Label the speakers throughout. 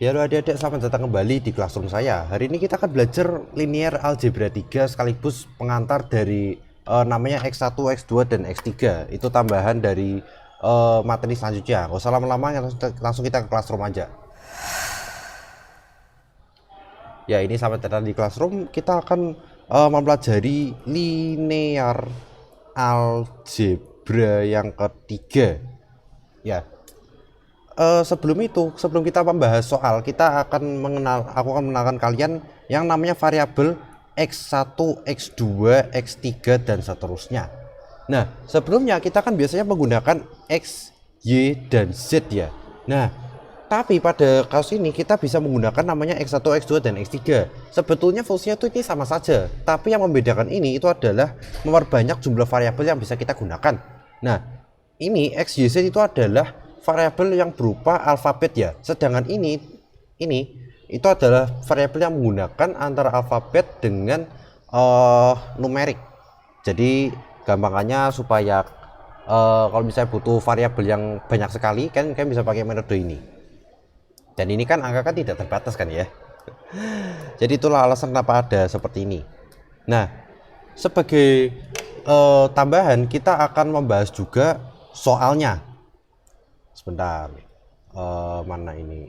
Speaker 1: Ya halo adik-adik, selamat datang kembali di Classroom saya. Hari ini kita akan belajar linear algebra 3 sekaligus pengantar dari namanya X1, X2, dan X3. Itu tambahan dari materi selanjutnya. Gak usah lama-lama, langsung kita ke Classroom aja. Ya ini selamat datang di Classroom. Kita akan mempelajari linear algebra yang ketiga. Ya, sebelum kita membahas soal, aku akan mengenalkan kalian yang namanya variabel X1, X2, X3 dan seterusnya. Nah, sebelumnya kita kan biasanya menggunakan X, Y, dan Z ya. Nah, tapi pada kasus ini kita bisa menggunakan namanya X1, X2, dan X3. Sebetulnya fungsinya itu ini sama saja, tapi yang membedakan ini itu adalah memperbanyak jumlah variabel yang bisa kita gunakan. Nah, ini X, Y, Z itu adalah variabel yang berupa alfabet ya. Sedangkan ini itu adalah variabel yang menggunakan antara alfabet dengan numerik. Jadi gampangannya supaya kalau misalnya butuh variabel yang banyak sekali kan bisa pakai metode ini. Dan ini kan angka kan tidak terbatas kan ya. Jadi itulah alasan kenapa ada seperti ini. Nah, sebagai tambahan kita akan membahas juga soalnya. Sebentar, mana ini?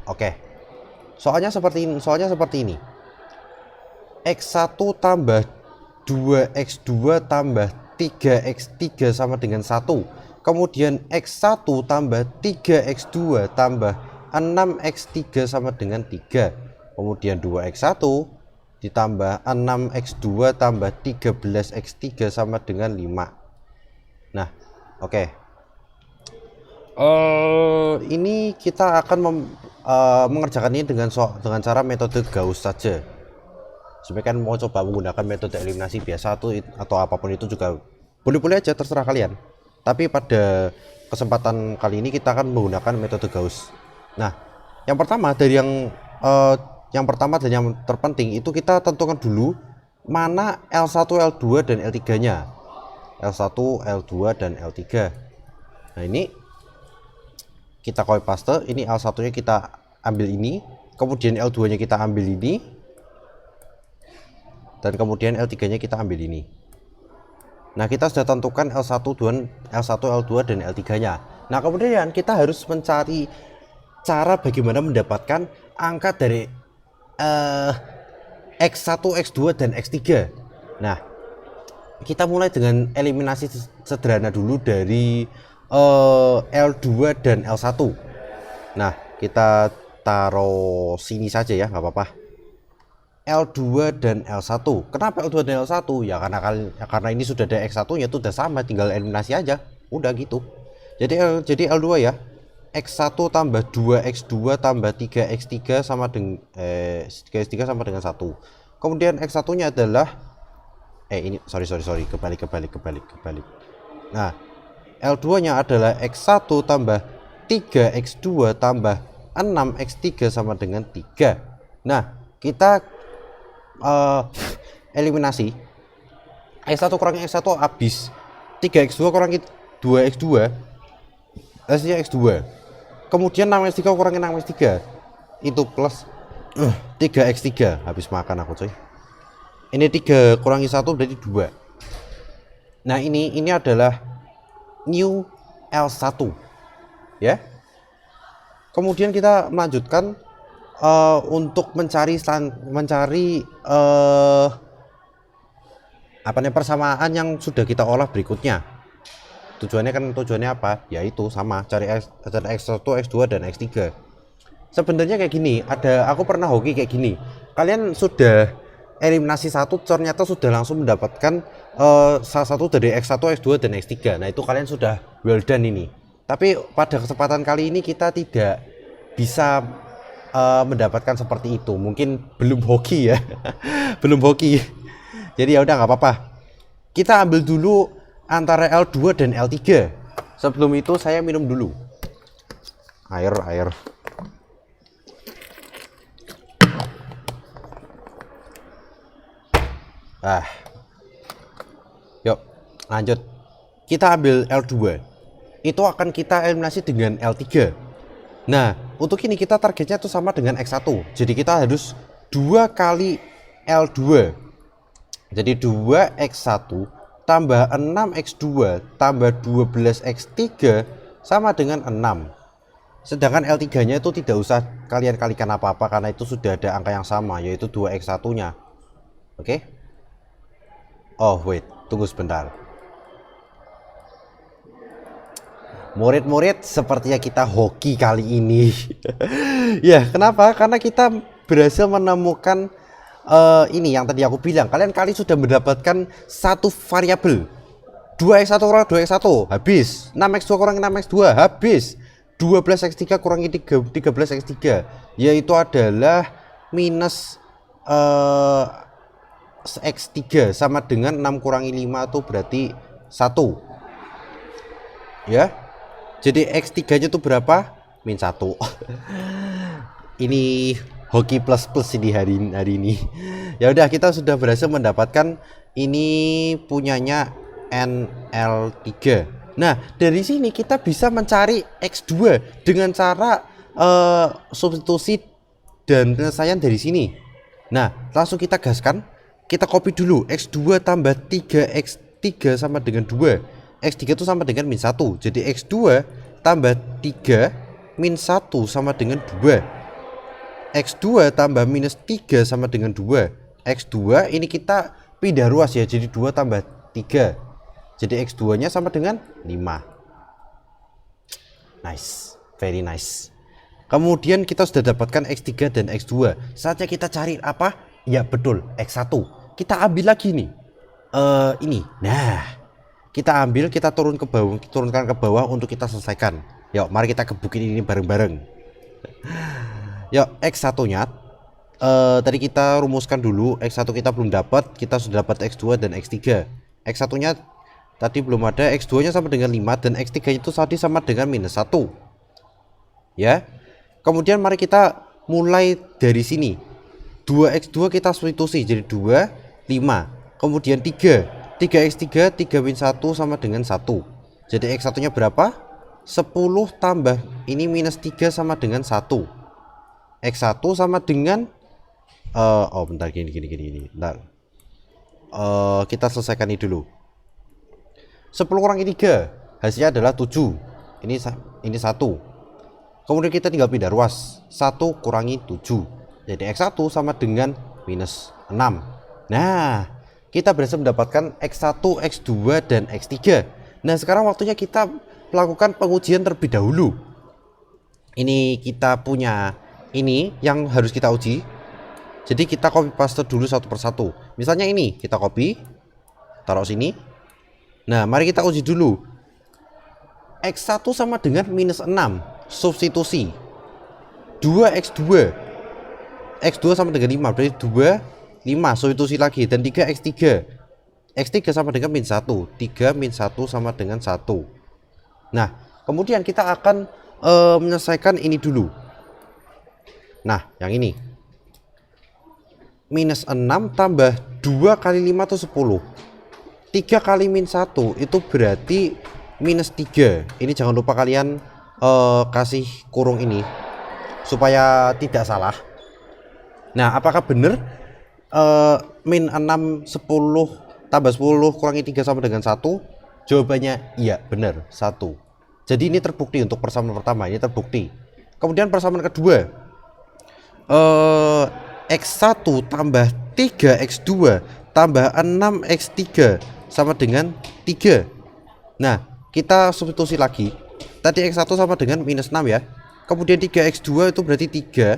Speaker 1: Oke, soalnya seperti ini. X1 tambah 2x2 tambah 3x3 sama dengan 1. Kemudian X1 tambah 3x2 tambah 6x3 sama dengan 3. Kemudian 2x1 ditambah 6x2 tambah 13x3 sama dengan 5. Nah, oke. Ini kita akan mengerjakan ini dengan cara metode Gauss saja. Sebenarnya kan mau coba menggunakan metode eliminasi biasa atau apapun itu juga boleh-boleh aja, terserah kalian. Tapi pada kesempatan kali ini kita akan menggunakan metode Gauss. Nah, yang pertama dan yang terpenting itu kita tentukan dulu mana L1, L2 dan L3-nya. L1, L2 dan L3. Nah, ini kita copy paste, ini L1-nya kita ambil ini, kemudian L2-nya kita ambil ini, dan kemudian L3-nya kita ambil ini. Nah, kita sudah tentukan L1, L2 dan L3-nya. Nah, kemudian kita harus mencari cara bagaimana mendapatkan angka dari X1, X2 dan X3. Nah, kita mulai dengan eliminasi sederhana dulu dari L2 dan L1. Nah, kita taruh sini saja ya, nggak apa-apa. L2 dan L1. Kenapa L2 dan L1? Ya karena ini sudah ada X1-nya, itu udah sama, tinggal eliminasi aja. Udah gitu. Jadi L2 ya. X1 tambah 2x2 tambah 3x3 sama dengan 3x3 sama dengan 1. Kemudian X1-nya adalah ini sorry, kebalik. Nah, L2-nya adalah X1 tambah 3x2 tambah 6x3 sama dengan 3. Nah, kita eliminasi. X1 kurangi X1 habis. 3x2 kurangi 2x2 hasilnya x2. Kemudian 6x3 kurangi 6x3 itu plus 3x3. Habis makan aku coy. Ini 3 kurangi 1 berarti 2. Nah, ini adalah new L1 ya. Kemudian kita melanjutkan untuk mencari persamaan yang sudah kita olah berikutnya. Tujuannya apa? Yaitu sama, cari X1, X2 dan X3. Sebenarnya kayak gini, aku pernah hoki kayak gini. Kalian sudah eliminasi satu, ternyata sudah langsung mendapatkan salah satu dari X1, X2 dan X3. Nah, itu kalian sudah well done ini. Tapi pada kesempatan kali ini kita tidak bisa mendapatkan seperti itu. Mungkin belum hoki ya. Belum hoki. Jadi ya udah nggak apa-apa. Kita ambil dulu antara L2 dan L3. Sebelum itu saya minum dulu. Air. Yuk, lanjut. Kita ambil L2. Itu akan kita eliminasi dengan L3. Nah, untuk ini kita targetnya itu sama dengan X1. Jadi kita harus 2 kali L2. Jadi 2X1 tambah 6X2 tambah 12X3 sama dengan 6. Sedangkan L3 nya itu tidak usah kalian kalikan apa-apa karena itu sudah ada angka yang sama, yaitu 2X1 nya. Oke. Oh wait, tunggu sebentar. Murid-murid sepertinya kita hoki kali ini. Ya, kenapa? Karena kita berhasil menemukan ini yang tadi aku bilang. Kalian kali sudah mendapatkan satu variabel. 2x1 kurang 2x1 habis. 6x2 kurang 6x2 habis. 12x3 kurangi 13x3 yaitu adalah minus x3 sama dengan 6 kurangi 5 itu berarti 1. Ya. Jadi X3 nya itu berapa? Min 1. Ini hoki plus ini hari ini. Ya udah, kita sudah berhasil mendapatkan ini punyanya NL3. Nah, dari sini kita bisa mencari X2 dengan cara substitusi dan penyelesaian dari sini. Nah, langsung kita gaskan. Kita copy dulu. X2 tambah 3X3 sama dengan 2. X3 itu sama dengan min 1. Jadi X2 tambah 3 min 1 sama dengan 2. X2 tambah minus 3 sama dengan 2. X2 ini kita pindah ruas ya. Jadi 2 tambah 3. Jadi X2 nya sama dengan 5. Nice. Very nice. Kemudian kita sudah dapatkan X3 dan X2. Saatnya kita cari apa? Ya betul, X1. Kita ambil lagi nih. Ini. Nah, kita ambil, kita turunkan ke bawah untuk kita selesaikan. Yuk, mari kita gebukin ini bareng-bareng. Yuk, X1 nya tadi kita rumuskan dulu. X1 kita belum dapat, kita sudah dapat X2 dan X3. X1 nya tadi belum ada, X2 nya sama dengan 5 dan X3 itu tadi sama dengan minus 1. Ya. Kemudian mari kita mulai dari sini. 2X2 kita substitusi jadi 2, 5. Kemudian 3 3x3 3 min 1 sama dengan 1. Jadi X1 nya berapa? 10 tambah ini minus 3 sama dengan 1. X1 sama dengan oh bentar, gini bentar. Kita selesaikan ini dulu. 10 kurangi 3 hasilnya adalah 7. Ini 1. Kemudian kita tinggal pindah ruas. 1 kurangi 7. Jadi X1 sama dengan minus 6. Nah, kita berhasil mendapatkan X1, X2, dan X3. Nah, sekarang waktunya kita melakukan pengujian terlebih dahulu. Ini kita punya ini yang harus kita uji. Jadi kita copy paste dulu satu persatu. Misalnya ini, kita copy, taruh sini. Nah, mari kita uji dulu. X1 sama dengan minus 6. Substitusi. 2X2. X2 sama dengan 5, berarti 2 5 substitusi lagi dan 3x3. X3 sama dengan min 1. 3 min 1 sama dengan 1. Nah, kemudian kita akan menyelesaikan ini dulu. Nah, yang ini. Minus 6 tambah 2 kali 5 itu 10. 3 kali min 1 itu berarti minus 3. Ini jangan lupa kalian kasih kurung ini supaya tidak salah. Nah, apakah benar? Min 6 10 tambah 10 kurangi 3 sama dengan 1? Jawabannya iya, benar, 1. Jadi ini terbukti untuk persamaan pertama, ini terbukti. Kemudian persamaan kedua, X1 tambah 3X2 tambah 6X3 sama dengan 3. Nah, kita substitusi lagi. Tadi X1 sama dengan minus 6 ya. Kemudian 3X2 itu berarti 3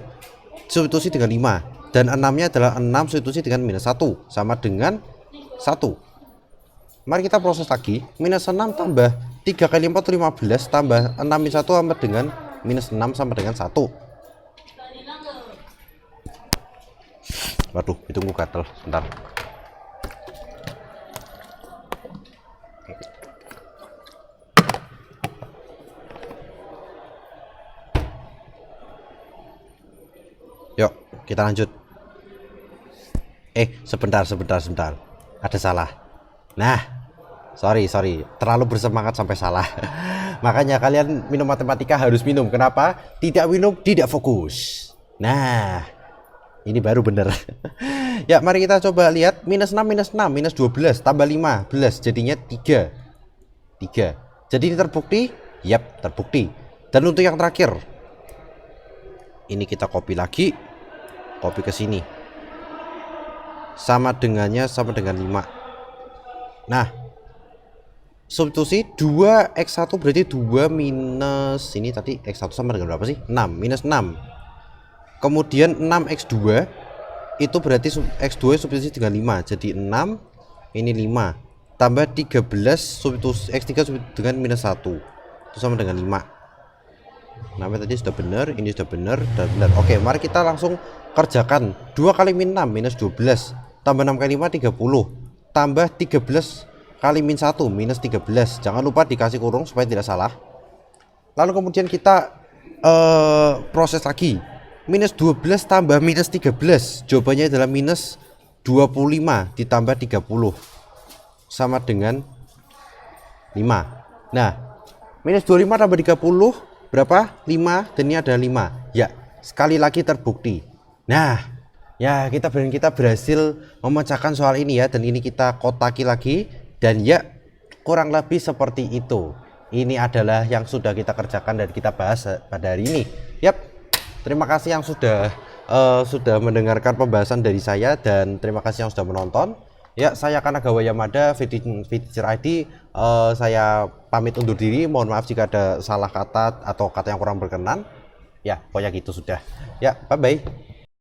Speaker 1: substitusi dengan 5. Dan 6 nya adalah 6 substitusi dengan minus 1 sama dengan 1. Mari kita proses lagi. Minus 6 tambah 3 kali 4 15 tambah 6 min 1 sama dengan minus 6 sama dengan 1. Waduh, hitungku gatel. Bentar. Yuk, kita lanjut. Sebentar. Ada salah. Nah, sorry. Terlalu bersemangat sampai salah. Makanya kalian minum matematika harus minum. Kenapa? Tidak minum tidak fokus. Nah, ini baru bener. Ya, mari kita coba lihat. Minus 6, minus 6, minus 12, tambah 15, jadinya 3. Jadi ini terbukti? Yap, terbukti. Dan untuk yang terakhir, ini kita copy lagi. Copy ke sini. Sama dengannya sama dengan 5. Nah, substitusi 2x1 berarti 2 minus ini tadi x1 sama dengan berapa sih? 6, minus 6. Kemudian 6x2 itu berarti x2 substitusi dengan 5. Jadi 6 ini 5 tambah 13 substitusi x3 substitusi dengan minus 1. Itu sama dengan 5. Namanya tadi sudah benar, ini sudah benar dan benar. Oke, mari kita langsung kerjakan. 2 kali min 6 minus 12 tambah 6 kali 5 30 tambah 13 kali min 1 minus 13. Jangan lupa dikasih kurung supaya tidak salah. Lalu kemudian kita proses lagi. Minus 12 tambah minus 13. Jawabannya adalah minus 25 ditambah 30 sama dengan 5. Nah, minus 25 tambah 30 berapa? 5, dan ini ada 5. Ya, sekali lagi terbukti. Nah, ya kita berhasil memecahkan soal ini ya, dan ini kita kotaki lagi. Dan ya, kurang lebih seperti itu. Ini adalah yang sudah kita kerjakan dan kita bahas pada hari ini. Yap, terima kasih yang sudah mendengarkan pembahasan dari saya, dan terima kasih yang sudah menonton. Ya, saya Kanagawa Yamada, Teacher ID. Saya pamit undur diri. Mohon maaf jika ada salah kata atau kata yang kurang berkenan. Ya, pokoknya gitu sudah. Ya, bye-bye.